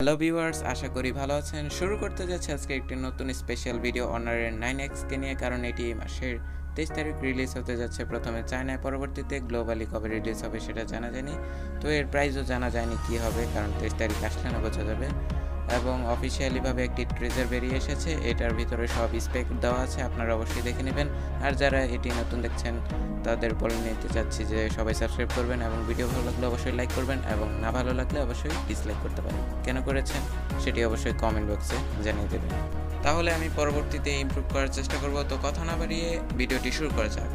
Hello viewers, আশা করি ভালো আছেন। শুরু করতে যাচ্ছি আজকে একটি নতুন স্পেশাল ভিডিও অনারের 9X কে নিয়ে, কারণ এটি এই মাসের 23 তারিখ রিলিজ হতে যাচ্ছে। প্রথমে চায়নায়, পরবর্তীতে গ্লোবালি কবে রিলিজ হবে সেটা জানা যায়নি। তো এর প্রাইসও জানা যায়নি কি হবে, কারণ 23 তারিখ আসলে না বোঝা যাবে। এবং অফিসিয়ালিভাবে একটি ট্রেজার বেরিয়ে এসেছে, এটার ভিতরে সব স্পেক দেওয়া আছে, আপনারা অবশ্যই দেখে নেবেন। আর যারা এটি নতুন দেখছেন তাদের বলে নিতে চাচ্ছি যে সবাই সাবস্ক্রাইব করবেন এবং ভিডিও ভালো লাগলে অবশ্যই লাইক করবেন, এবং না ভালো লাগলে অবশ্যই ডিসলাইক করতে পারেন। কেন করেছেন সেটি অবশ্যই কমেন্ট বক্সে জানিয়ে দেবেন, তাহলে আমি পরবর্তীতে ইমপ্রুভ করার চেষ্টা করব। তো কথা না বাড়িয়ে ভিডিওটি শুরু করা যাক।